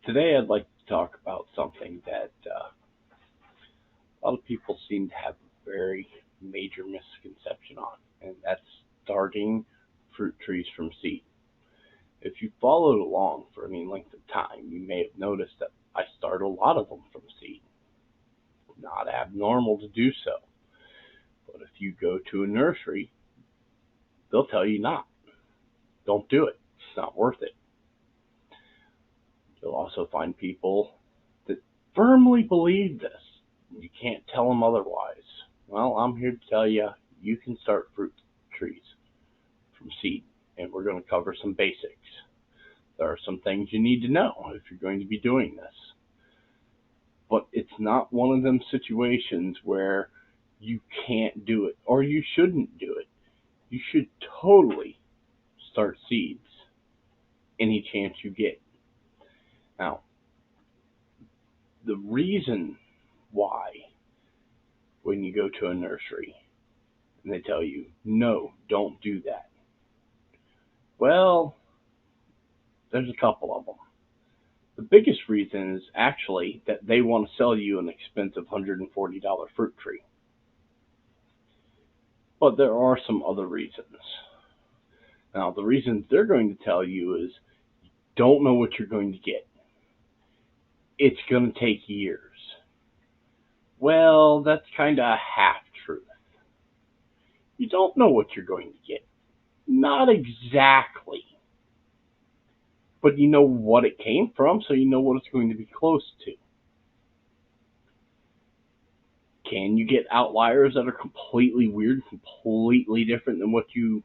Today, I'd like to talk about something that a lot of people seem to have a very major misconception on, and that's starting fruit trees from seed. If you followed along for any length of time, you may have noticed that I start a lot of them from seed. Not abnormal to do so, but if you go to a nursery, they'll tell you not. Don't do it. It's not worth it. You'll also find people that firmly believe this. You can't tell them otherwise. Well, I'm here to tell you, you can start fruit trees from seed, and we're going to cover some basics. There are some things you need to know if you're going to be doing this. But it's not one of them situations where you can't do it or you shouldn't do it. You should totally start seeds any chance you get. Now, the reason why when you go to a nursery and they tell you, no, don't do that. Well, there's a couple of them. The biggest reason is actually that they want to sell you an expensive $140 fruit tree. But there are some other reasons. Now, the reasons they're going to tell you is don't know what you're going to get. It's going to take years. Well, that's kind of a half truth. You don't know what you're going to get. Not exactly. But you know what it came from, so you know what it's going to be close to. Can you get outliers that are completely weird, completely different than what you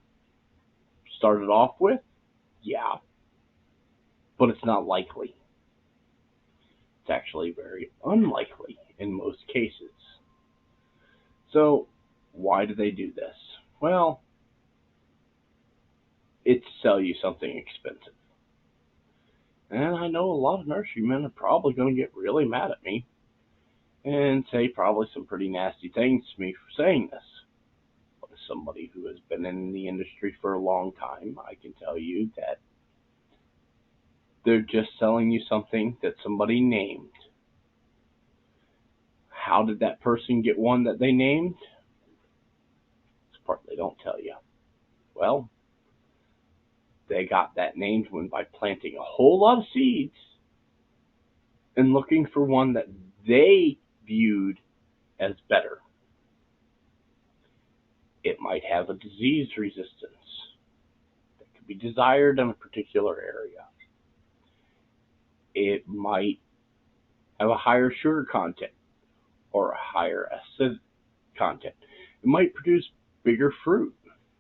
started off with? Yeah. But it's not likely. It's actually very unlikely in most cases. So, why do they do this? Well, it's to sell you something expensive. And I know a lot of nurserymen are probably going to get really mad at me and say probably some pretty nasty things to me for saying this. But as somebody who has been in the industry for a long time, I can tell you that they're just selling you something that somebody named. How did that person get one that they named? It's the part they don't tell you. Well, they got that named one by planting a whole lot of seeds and looking for one that they viewed as better. It might have a disease resistance that could be desired in a particular area. It might have a higher sugar content or a higher acid content. It might produce bigger fruit.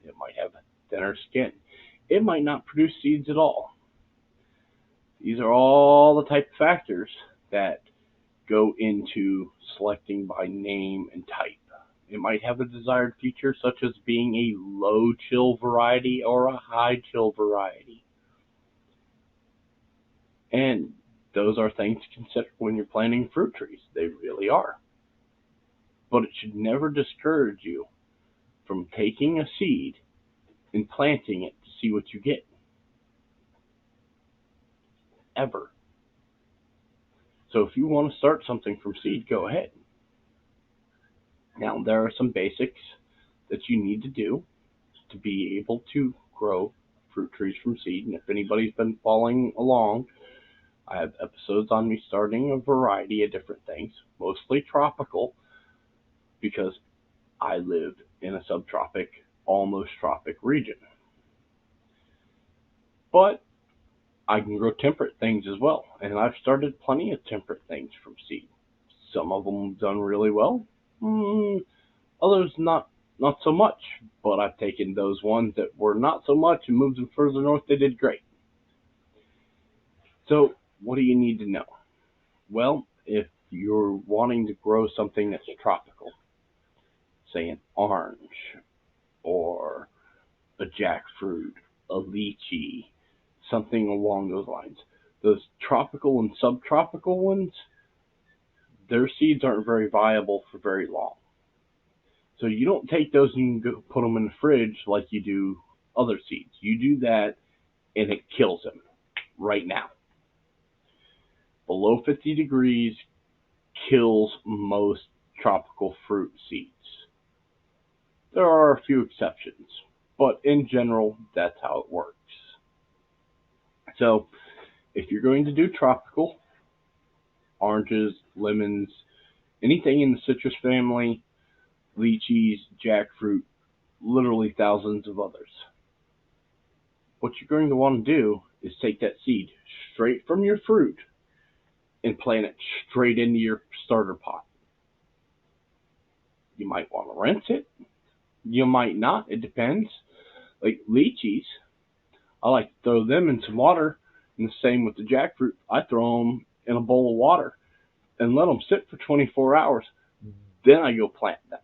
It might have a thinner skin. It might not produce seeds at all. These are all the type of factors that go into selecting by name and type. It might have a desired feature such as being a low chill variety or a high chill variety. And those are things to consider when you're planting fruit trees. They really are. But it should never discourage you from taking a seed and planting it to see what you get. Ever. So if you want to start something from seed, go ahead. Now, there are some basics that you need to do to be able to grow fruit trees from seed. And if anybody's been following along, I have episodes on me starting a variety of different things, mostly tropical, because I live in a subtropic, almost tropic region. But I can grow temperate things as well, and I've started plenty of temperate things from seed. Some of them have done really well, others not so much, but I've taken those ones that were not so much and moved them further north. They did great. So what do you need to know? Well, if you're wanting to grow something that's tropical, say an orange or a jackfruit, a lychee, something along those lines, those tropical and subtropical ones, their seeds aren't very viable for very long. So you don't take those and go put them in the fridge like you do other seeds. You do that and it kills them right now. Below 50 degrees kills most tropical fruit seeds. There are a few exceptions, but in general, that's how it works. So, if you're going to do tropical, oranges, lemons, anything in the citrus family, lychees, jackfruit, literally thousands of others, what you're going to want to do is take that seed straight from your fruit and plant it straight into your starter pot. You might want to rinse it. You might not. It depends. Like lychees, I like to throw them in some water, and the same with the jackfruit. I throw them in a bowl of water and let them sit for 24 hours. Then I go plant them.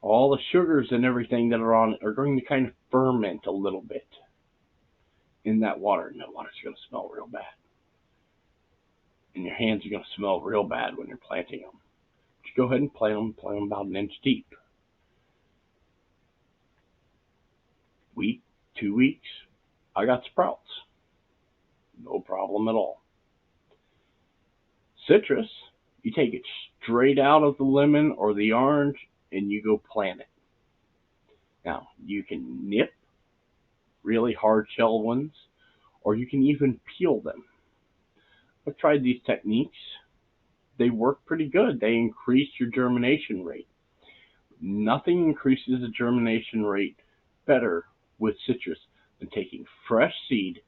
All the sugars and everything that are on it are going to kind of ferment a little bit in that water, and that water's going to smell real bad. And your hands are going to smell real bad when you're planting them. Just go ahead and plant them about an inch deep. Week, 2 weeks, I got sprouts. No problem at all. Citrus, you take it straight out of the lemon or the orange and you go plant it. Now, you can nip really hard shell ones, or you can even peel them. I've tried these techniques. They work pretty good. They increase your germination rate. Nothing increases the germination rate better with citrus than taking fresh seed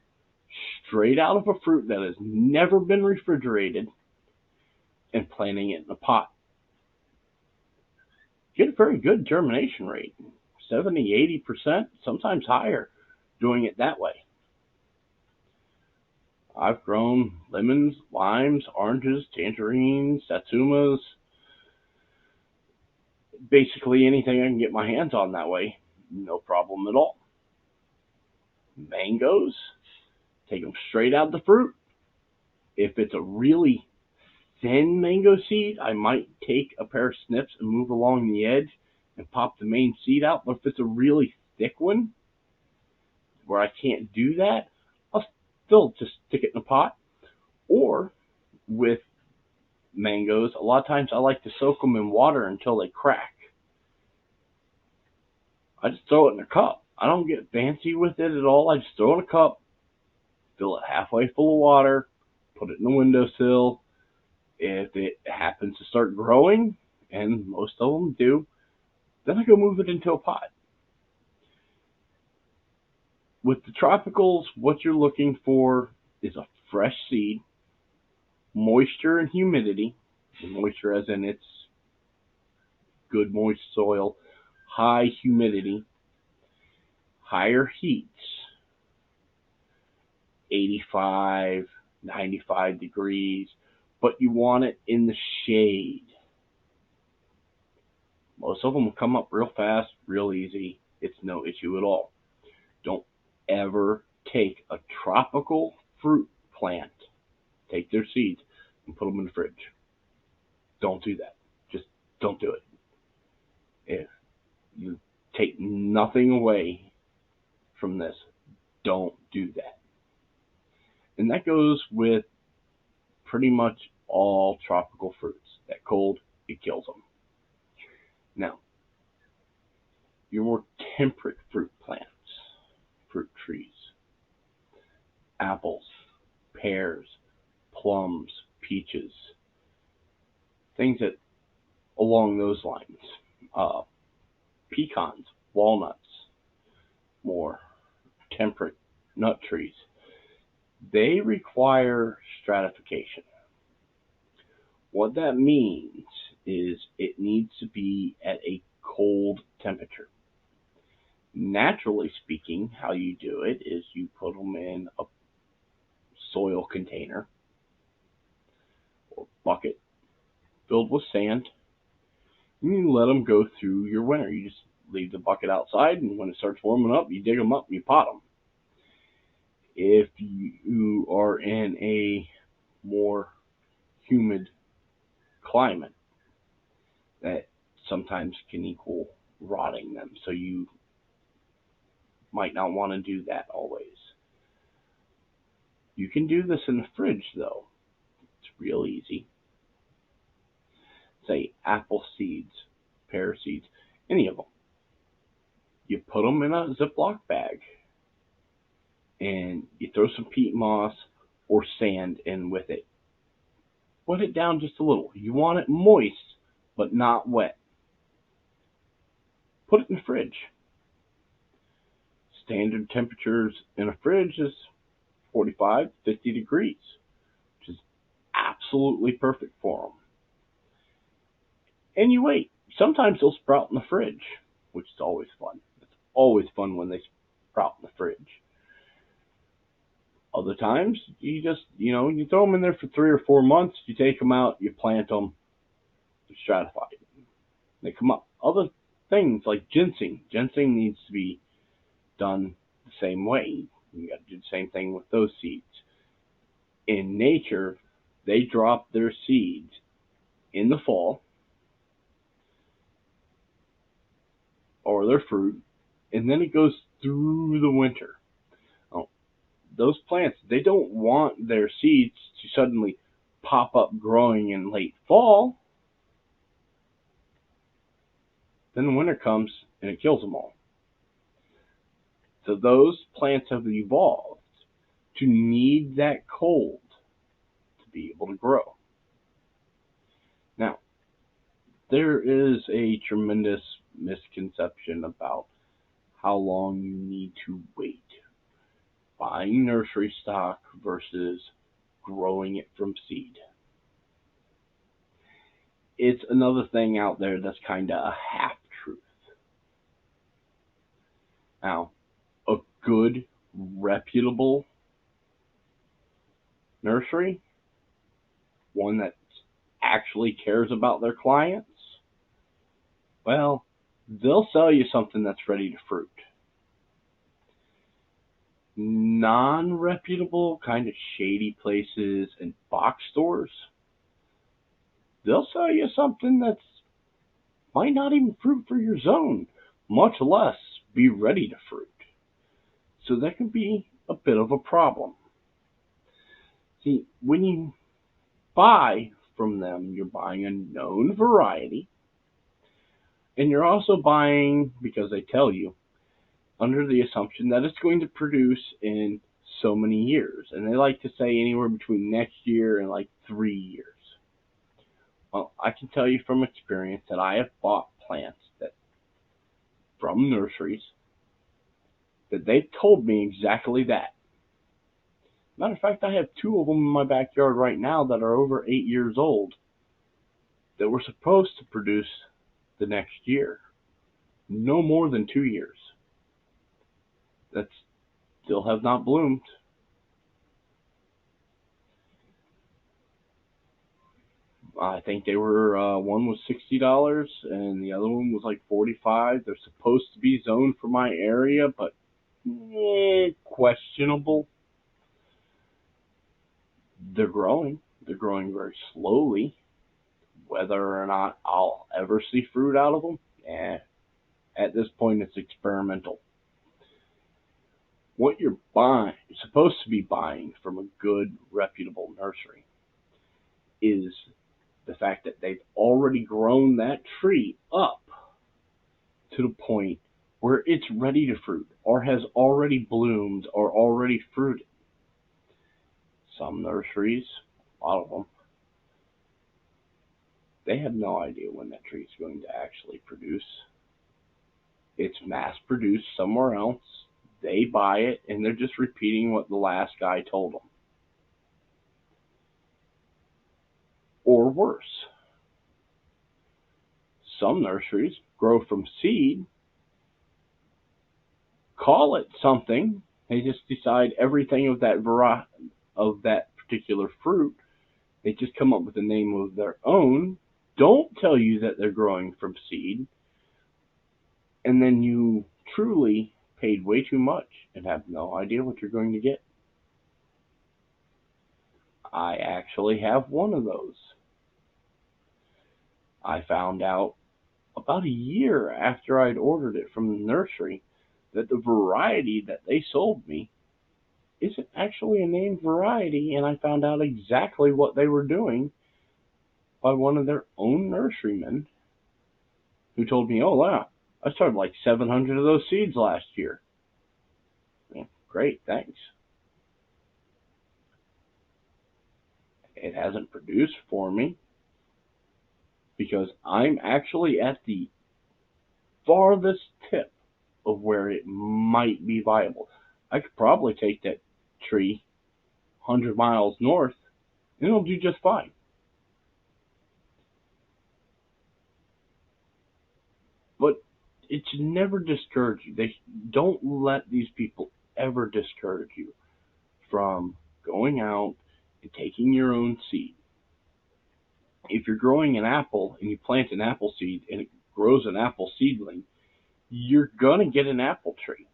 straight out of a fruit that has never been refrigerated and planting it in a pot. Get a very good germination rate, 70, 80%, sometimes higher, doing it that way. I've grown lemons, limes, oranges, tangerines, satsumas, basically anything I can get my hands on that way, no problem at all. Mangoes, take them straight out of the fruit. If it's a really thin mango seed, I might take a pair of snips and move along the edge and pop the main seed out. But if it's a really thick one, where I can't do that, I'll still just stick it in a pot. Or with mangoes, a lot of times I like to soak them in water until they crack. I just throw it in a cup. I don't get fancy with it at all. I just throw it in a cup, fill it halfway full of water, put it in the windowsill. If it happens to start growing, and most of them do, then I go move it into a pot. With the tropicals, what you're looking for is a fresh seed, moisture and humidity. Moisture as in it's good moist soil, high humidity, higher heats, 85, 95 degrees, but you want it in the shade. Most of them will come up real fast, real easy. It's no issue at all. Don't ever take a tropical fruit plant, take their seeds, and put them in the fridge. Don't do that. Just don't do it. If you take nothing away from this, don't do that. And that goes with pretty much all tropical fruits. That cold, it kills them. Now, your more temperate fruit plants, fruit trees, apples, pears, plums, peaches, things that along those lines. Pecans, walnuts, more temperate nut trees. They require stratification. What that means is it needs to be at a cold temperature. Naturally speaking, how you do it is you put them in a soil container or bucket filled with sand, and you let them go through your winter. You just leave the bucket outside, and when it starts warming up, you dig them up and you pot them. If you are in a more humid climate, that sometimes can equal rotting them, so you might not want to do that always. You can do this in the fridge, though. It's real easy. Say apple seeds, pear seeds, any of them. You put them in a Ziploc bag and you throw some peat moss or sand in with it. Put it down just a little. You want it moist, but not wet. Put it in the fridge. Standard temperatures in a fridge is 45, 50 degrees, which is absolutely perfect for them. And you wait. Sometimes they'll sprout in the fridge, which is always fun. It's always fun when they sprout in the fridge. Other times, you just, you throw them in there for 3 or 4 months, you take them out, you plant them, you stratify it. They come up. Other things like ginseng. Ginseng needs to be done the same way. You got to do the same thing with those seeds. In nature, they drop their seeds in the fall, or their fruit, and then it goes through the winter. Those plants, they don't want their seeds to suddenly pop up growing in late fall. Then the winter comes and it kills them all. So those plants have evolved to need that cold to be able to grow. Now, there is a tremendous misconception about how long you need to wait. Buying nursery stock versus growing it from seed. It's another thing out there that's kind of a half-truth. Now, a good, reputable nursery, one that actually cares about their clients, well, they'll sell you something that's ready to fruit. Non-reputable, kind of shady places and box stores, they'll sell you something that's might not even fruit for your zone, much less be ready to fruit. So that can be a bit of a problem. See, when you buy from them, you're buying a known variety, and you're also buying, because they tell you, under the assumption that it's going to produce in so many years. And they like to say anywhere between next year and like 3 years. Well, I can tell you from experience that I have bought plants from nurseries that they told me exactly that. Matter of fact, I have 2 of them in my backyard right now that are over 8 years old that were supposed to produce the next year. No more than 2 years. That still have not bloomed. I think they were, one was $60 and the other one was like $45. They're supposed to be zoned for my area, but questionable. They're growing. They're growing very slowly. Whether or not I'll ever see fruit out of them, at this point it's experimental. What you're supposed to be buying from a good, reputable nursery is the fact that they've already grown that tree up to the point where it's ready to fruit, or has already bloomed, or already fruited. Some nurseries, a lot of them, they have no idea when that tree is going to actually produce. It's mass produced somewhere else. They buy it, and they're just repeating what the last guy told them. Or worse. Some nurseries grow from seed, call it something. They just decide everything of that particular fruit. They just come up with a name of their own. Don't tell you that they're growing from seed. And then you truly paid way too much and have no idea what you're going to get. I actually have one of those. I found out about a year after I'd ordered it from the nursery that the variety that they sold me isn't actually a named variety, and I found out exactly what they were doing by one of their own nurserymen who told me, oh, wow, I started like 700 of those seeds last year. Yeah, great, thanks. It hasn't produced for me because I'm actually at the farthest tip of where it might be viable. I could probably take that tree 100 miles north and it'll do just fine. But it should never discourage you. They don't let these people ever discourage you from going out and taking your own seed. If you're growing an apple and you plant an apple seed and it grows an apple seedling, you're going to get an apple tree.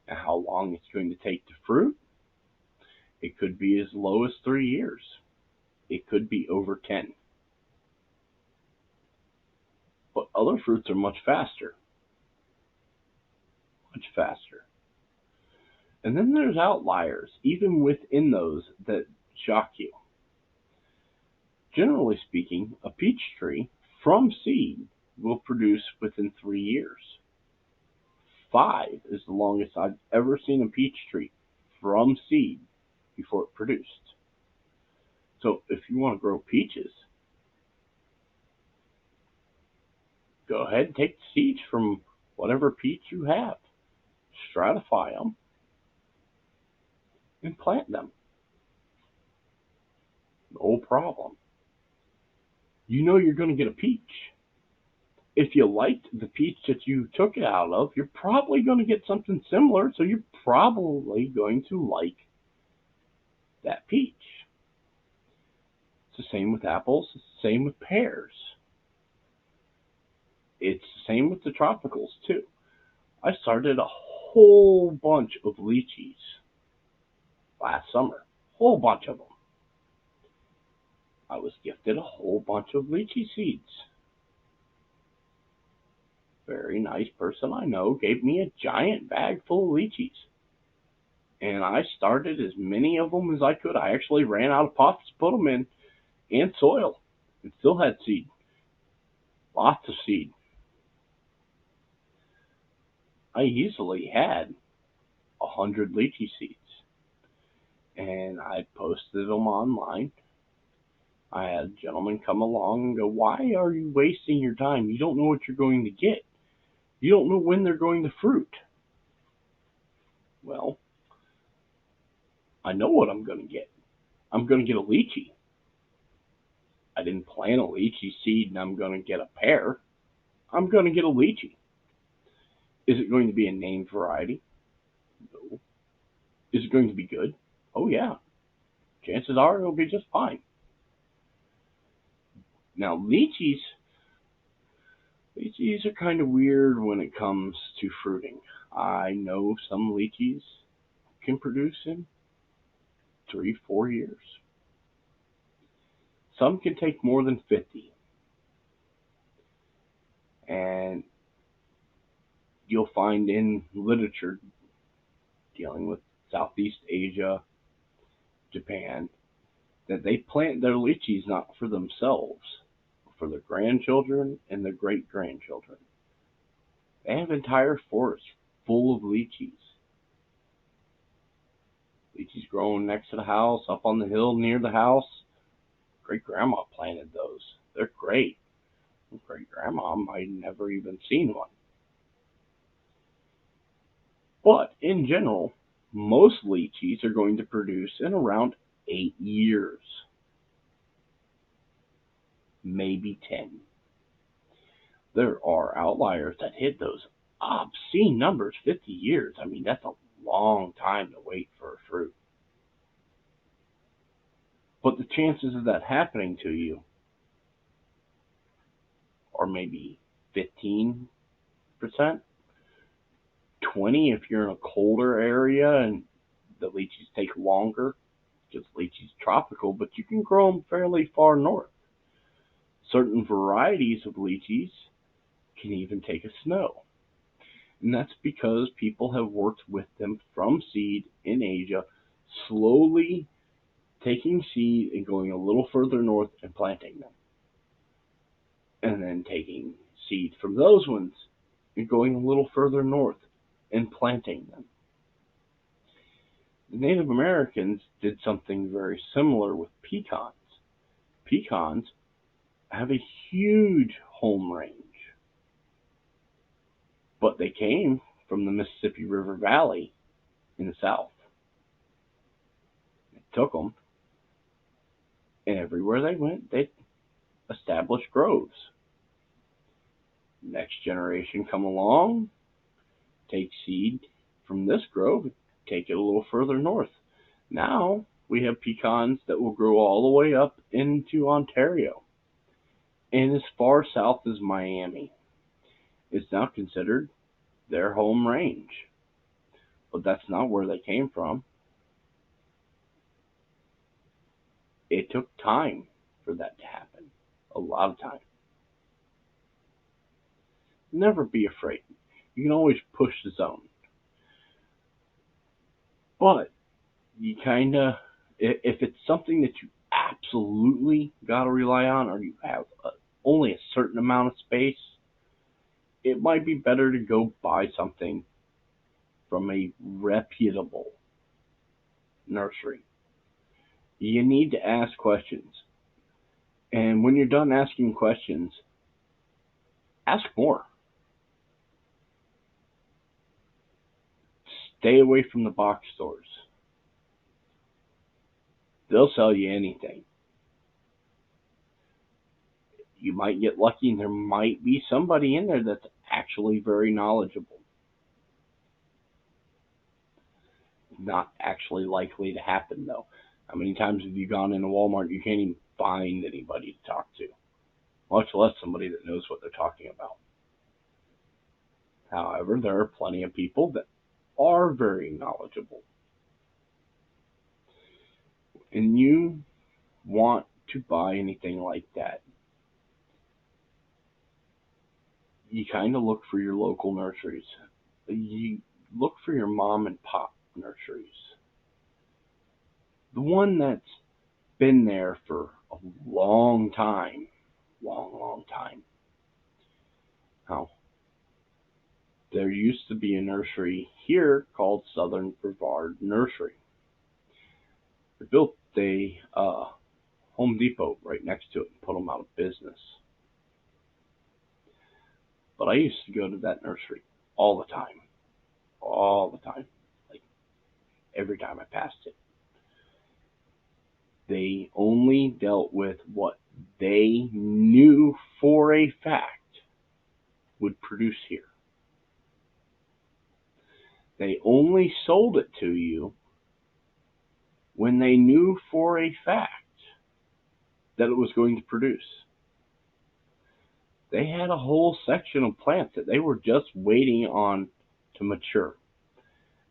Now, how long it's going to take to fruit? It could be as low as 3 years. It could be over 10. But other fruits are much faster. Much faster. And then there's outliers, even within those that shock you. Generally speaking, a peach tree from seed will produce within 3 years. 5 is the longest I've ever seen a peach tree from seed before it produced. So if you want to grow peaches, go ahead and take the seeds from whatever peach you have, stratify them, and plant them. No problem. You know you're going to get a peach. If you liked the peach that you took it out of, you're probably going to get something similar, so you're probably going to like that peach. It's the same with apples, it's the same with pears. It's the same with the tropicals, too. I started a whole bunch of lychees last summer. Whole bunch of them. I was gifted a whole bunch of lychee seeds. Very nice person I know gave me a giant bag full of lychees. And I started as many of them as I could. I actually ran out of pots to put them in and soil. It still had seed. Lots of seed. I easily had 100 lychee seeds. And I posted them online. I had a gentleman come along and go, why are you wasting your time? You don't know what you're going to get. You don't know when they're going to fruit. Well, I know what I'm going to get. I'm going to get a lychee. I didn't plant a lychee seed and I'm going to get a pear. I'm going to get a lychee. Is it going to be a named variety? No. Is it going to be good? Oh, yeah. Chances are it'll be just fine. Now, lychees are kind of weird when it comes to fruiting. I know some lychees can produce in 3-4 years. Some can take more than 50. And you'll find in literature dealing with Southeast Asia, Japan, that they plant their lychees not for themselves, but for their grandchildren and their great-grandchildren. They have entire forests full of lychees. Lychees growing next to the house, up on the hill near the house. Great-grandma planted those. They're great. Great-grandma might never even seen one. But in general, most lychees are going to produce in around 8 years. Maybe 10. There are outliers that hit those obscene numbers, 50 years. I mean, that's a long time to wait for a fruit. But the chances of that happening to you are maybe 15%, 20% if you're in a colder area and the lychees take longer, because lychees tropical, but you can grow them fairly far north. Certain varieties of lychees can even take a snow. And that's because people have worked with them from seed in Asia slowly taking seed and going a little further north and planting them. And then taking seed from those ones and going a little further north and planting them. The Native Americans did something very similar with pecans. Pecans have a huge home range, but they came from the Mississippi River Valley in the south. They took them, and everywhere they went, they established groves. Next generation come along, take seed from this grove, take it a little further north. Now we have pecans that will grow all the way up into Ontario and as far south as Miami. It's now considered their home range. But that's not where they came from. It took time for that to happen. A lot of time. Never be afraid. You can always push the zone. But you if it's something that you absolutely got to rely on, or you have only a certain amount of space, it might be better to go buy something from a reputable nursery. You need to ask questions. And when you're done asking questions, ask more. Stay away from the box stores. They'll sell you anything. You might get lucky and there might be somebody in there that's actually very knowledgeable. Not actually likely to happen, though. How many times have you gone into Walmart, you can't even find anybody to talk to, much less somebody that knows what they're talking about. However, there are plenty of people that are very knowledgeable. And you want to buy anything like that, you kind of look for your local nurseries. You look for your mom and pop nurseries. The one that's been there for a long time. Long time. Now, there used to be a nursery here called Southern Brevard Nursery. They built a Home Depot right next to it and put them out of business. But I used to go to that nursery all the time. All the time. Like every time I passed it. They only dealt with what they knew for a fact would produce here. They only sold it to you when they knew for a fact that it was going to produce. They had a whole section of plants that they were just waiting on to mature.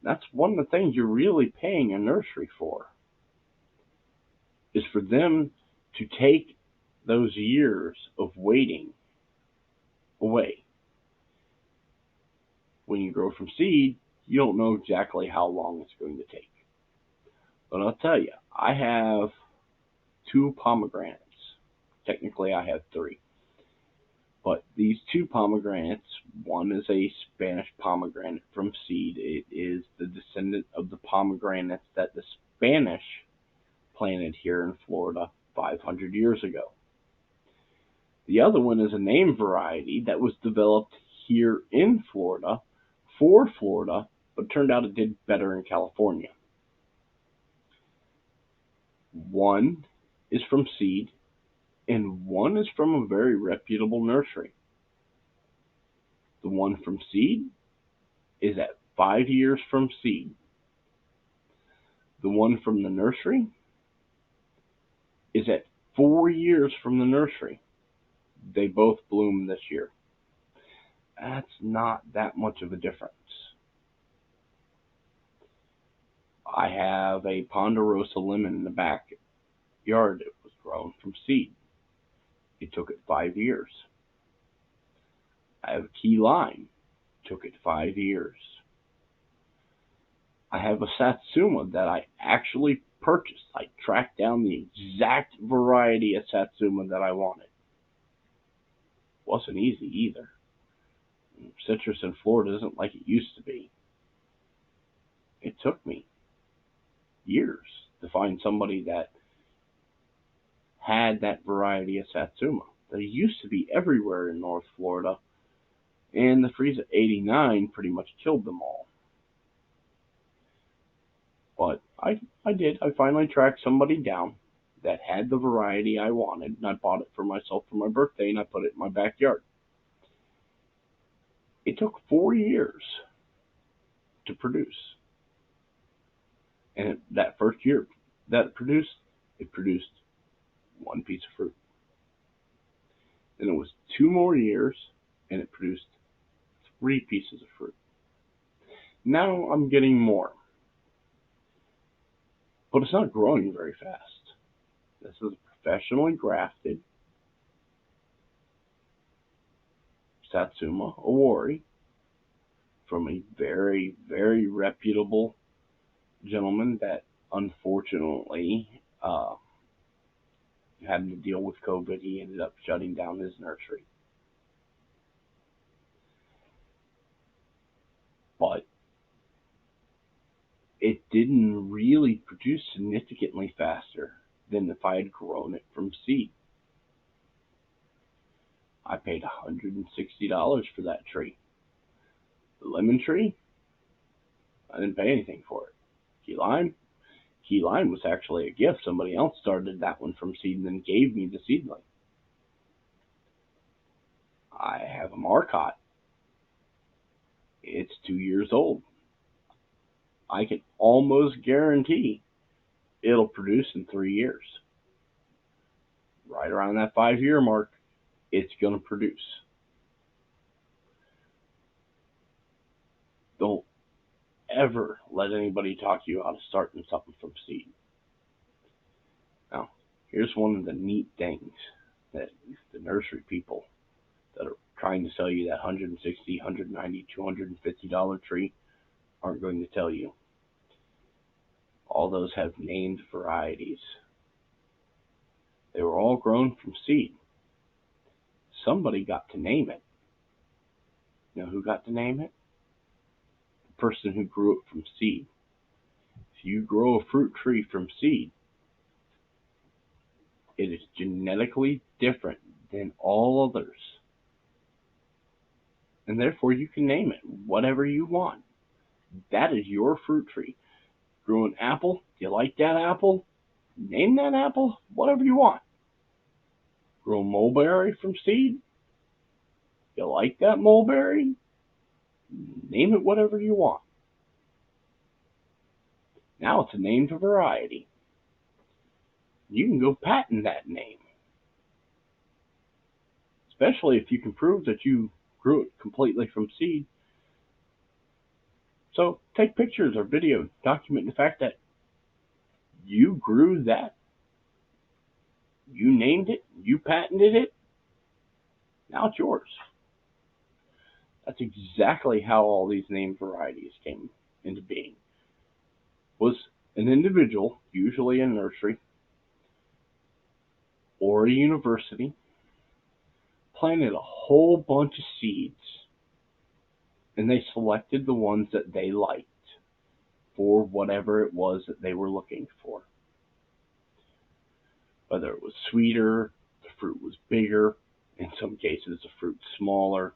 That's one of the things you're really paying a nursery for, is for them to take those years of waiting away. When you grow from seed, you don't know exactly how long it's going to take. But I'll tell you, I have 2 pomegranates. Technically, I have 3. But these 2 pomegranates, one is a Spanish pomegranate from seed. It is the descendant of the pomegranates that the Spanish planted here in Florida 500 years ago. The other one is a name variety that was developed here in Florida for Florida, but turned out it did better in California. One is from seed, and one is from a very reputable nursery. The one from seed is at 5 years from seed. The one from the nursery is at 4 years from the nursery. They both bloom this year. That's not that much of a difference. I have a Ponderosa lemon in the backyard. It was grown from seed. It took it 5 years. I have a key lime. It took it 5 years. I have a Satsuma that I actually purchased. I tracked down the exact variety of Satsuma that I wanted. Wasn't easy either. Citrus in Florida isn't like it used to be. It took me years to find somebody that had that variety of Satsuma. They used to be everywhere in North Florida, and the freeze of '89 pretty much killed them all. But I did. I finally tracked somebody down that had the variety I wanted, and I bought it for myself for my birthday, and I put it in my backyard. It took 4 years to produce. And that first year that it produced one piece of fruit. Then it was 2 more years, and it produced 3 pieces of fruit. Now I'm getting more. But it's not growing very fast. This is professionally grafted Satsuma Awori from a very, very reputable gentleman that unfortunately having to deal with COVID, he ended up shutting down his nursery. But it didn't really produce significantly faster than if I had grown it from seed. I paid $160 for that tree. The lemon tree, I didn't pay anything for it. Key lime was actually a gift. Somebody else started that one from seed and then gave me the seedling. I have a Marcotte. It's 2 years old. I can almost guarantee it'll produce in 3 years. Right around that 5-year mark, it's going to produce. Don't ever let anybody talk you out of starting something from seed. Now, here's one of the neat things that the nursery people that are trying to sell you that $160, $190, $250 tree aren't going to tell you. All those have named varieties. They were all grown from seed. Somebody got to name it. You know who got to name it? The person who grew it from seed. If you grow a fruit tree from seed, it is genetically different than all others. And therefore you can name it whatever you want. That is your fruit tree. Grew an apple. Do you like that apple? Name that apple whatever you want. Grow a mulberry from seed. You like that mulberry? Name it whatever you want. Now it's a named variety. You can go patent that name. Especially if you can prove that you grew it completely from seed. So take pictures or video documenting the fact that you grew that. You named it. You patented it. Now it's yours. That's exactly how all these named varieties came into being. Was an individual, usually a nursery or a university, planted a whole bunch of seeds, and they selected the ones that they liked for whatever it was that they were looking for. Whether it was sweeter, the fruit was bigger, in some cases the fruit smaller.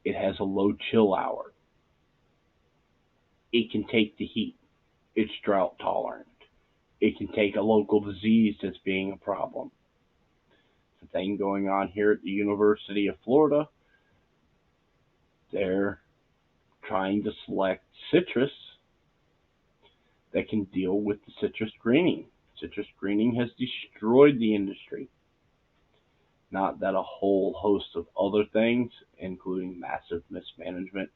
It has a low chill hour. It can take the heat. It's drought tolerant. It can take a local disease that's being a problem. The thing going on here at the University of Florida, they're trying to select citrus that can deal with the citrus greening. Citrus greening has destroyed the industry. Not that a whole host of other things, including massive mismanagement,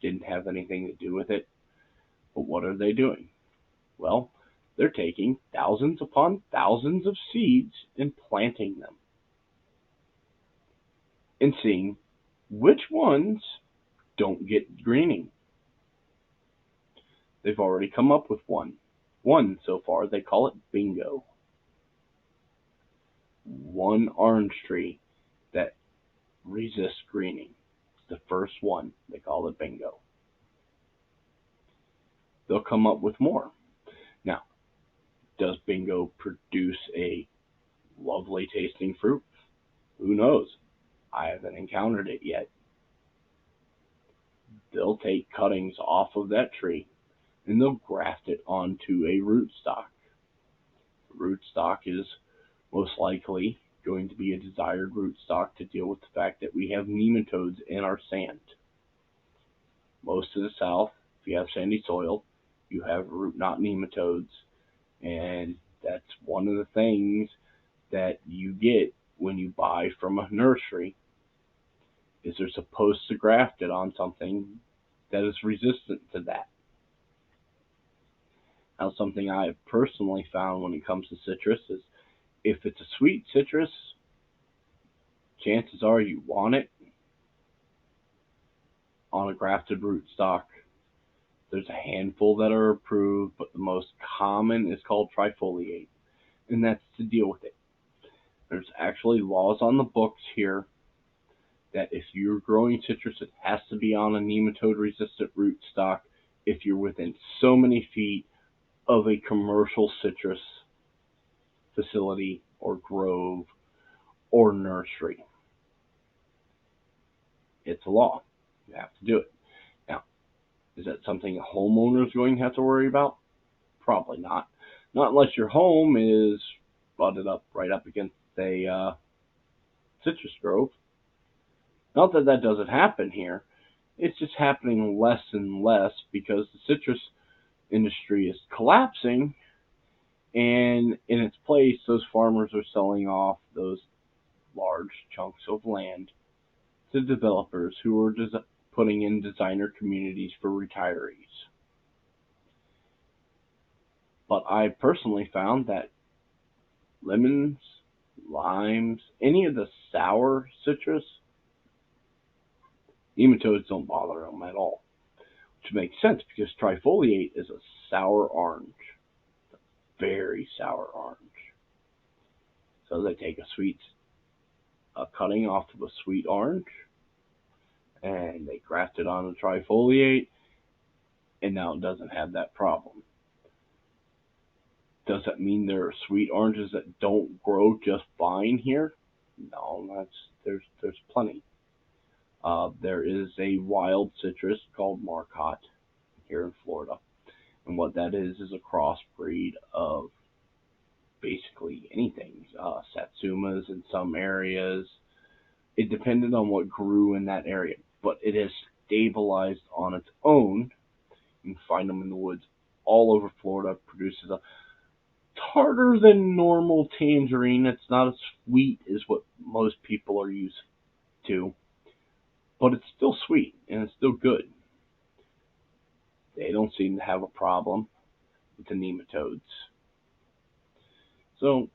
didn't have anything to do with it. But what are they doing? Well, they're taking thousands upon thousands of seeds and planting them and seeing which ones don't get greening. They've already come up with one. One so far, they call it bingo. One orange tree that resists greening. The first one, they call it bingo. They'll come up with more. Now, does bingo produce a lovely tasting fruit? Who knows? I haven't encountered it yet. They'll take cuttings off of that tree and they'll graft it onto a rootstock. Rootstock is most likely going to be a desired rootstock to deal with the fact that we have nematodes in our sand. Most of the South, if you have sandy soil, you have root knot nematodes, and that's one of the things that you get when you buy from a nursery, is they're supposed to graft it on something that is resistant to that. Now, something I have personally found when it comes to citrus is if it's a sweet citrus, chances are you want it on a grafted rootstock. There's a handful that are approved, but the most common is called trifoliate, and that's to deal with it. There's actually laws on the books here that if you're growing citrus, it has to be on a nematode-resistant rootstock if you're within so many feet of a commercial citrus facility or grove or nursery. It's a law. You have to do it. Now, is that something a homeowner is going to have to worry about? Probably not. Not unless your home is butted up right up against a citrus grove. Not that that doesn't happen here. It's just happening less and less because the citrus industry is collapsing, and in its place, those farmers are selling off those large chunks of land to developers who are putting in designer communities for retirees. But I personally found that lemons, limes, any of the sour citrus, nematodes don't bother them at all. Which makes sense because trifoliate is a sour orange. A very sour orange. So they take a cutting off of a sweet orange and they graft it on a trifoliate, and now it doesn't have that problem. Does that mean there are sweet oranges that don't grow just fine here? No, there's plenty. There is a wild citrus called Marcotte here in Florida. And what that is a crossbreed of basically anything. Satsumas in some areas. It depended on what grew in that area. But it has stabilized on its own. You can find them in the woods all over Florida. It produces a tartar than normal tangerine. It's not as sweet as what most people are used to. But it's still sweet, and it's still good. They don't seem to have a problem with the nematodes. So,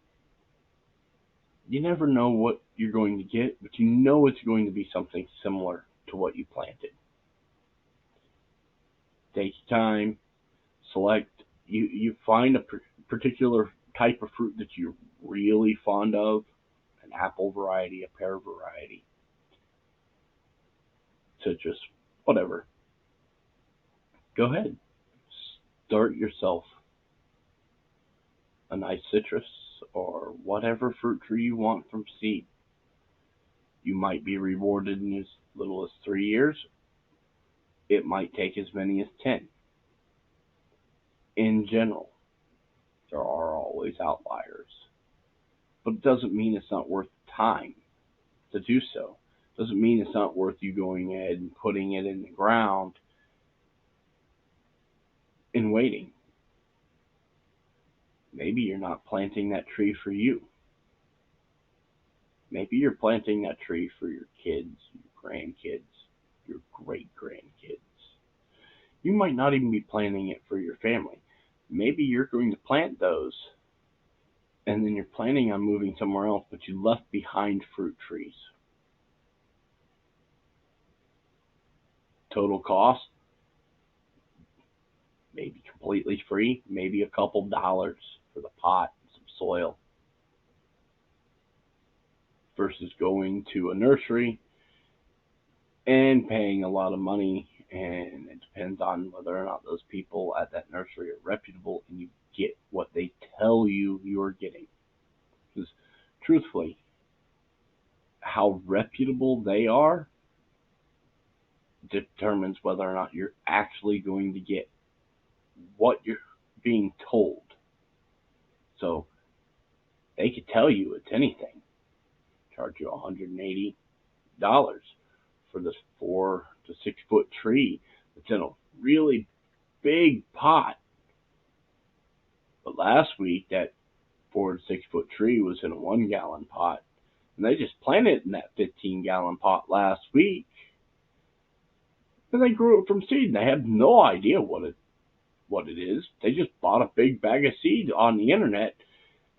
you never know what you're going to get, but you know it's going to be something similar to what you planted. Take your time, select, you find a particular type of fruit that you're really fond of, an apple variety, a pear variety, citrus, whatever. Go ahead. Start yourself a nice citrus or whatever fruit tree you want from seed. You might be rewarded in as little as 3 years. It might take as many as 10. In general, there are always outliers. But it doesn't mean it's not worth time to do so. It doesn't mean it's not worth you going ahead and putting it in the ground and waiting. Maybe you're not planting that tree for you. Maybe you're planting that tree for your kids, your grandkids, your great-grandkids. You might not even be planting it for your family. Maybe you're going to plant those, and then you're planning on moving somewhere else, but you left behind fruit trees. Total cost, maybe completely free, maybe a couple dollars for the pot and some soil, versus going to a nursery and paying a lot of money. And it depends on whether or not those people at that nursery are reputable and you get what they tell you you're getting. Because truthfully, how reputable they are determines whether or not you're actually going to get what you're being told. So they could tell you it's anything, charge you $180 for this 4 to 6 foot tree that's in a really big pot. But last week, that 4 to 6 foot tree was in a 1 gallon pot, and they just planted it in that 15-gallon pot last week. And they grew it from seed, and they have no idea what it is. They just bought a big bag of seed on the internet,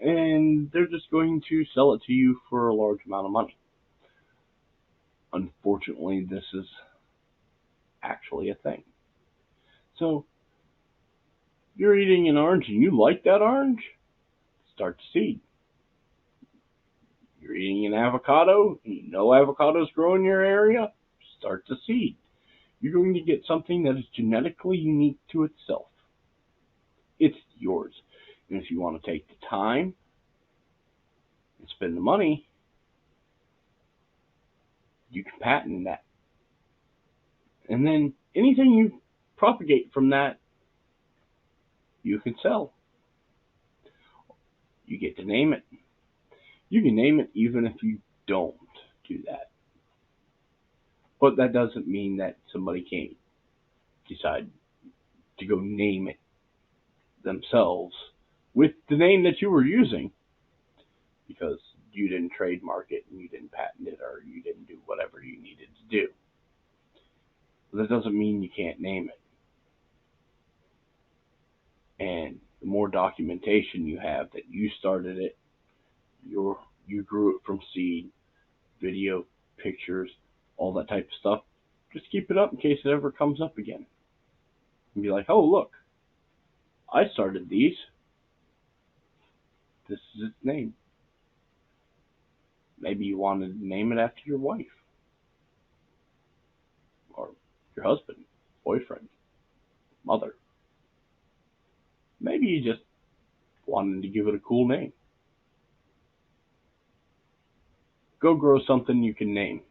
and they're just going to sell it to you for a large amount of money. Unfortunately, this is actually a thing. So, you're eating an orange and you like that orange, start to seed. You're eating an avocado and you know avocados grow in your area, start to seed. You're going to get something that is genetically unique to itself. It's yours. And if you want to take the time and spend the money, you can patent that. And then anything you propagate from that, you can sell. You get to name it. You can name it even if you don't do that. But that doesn't mean that somebody can't decide to go name it themselves with the name that you were using, because you didn't trademark it and you didn't patent it or you didn't do whatever you needed to do. But that doesn't mean you can't name it. And the more documentation you have that you started it, you grew it from seed, video, pictures, all that type of stuff, just keep it up in case it ever comes up again. And be like, oh, look, I started these. This is its name. Maybe you wanted to name it after your wife, or your husband, boyfriend, mother. Maybe you just wanted to give it a cool name. Go grow something you can name.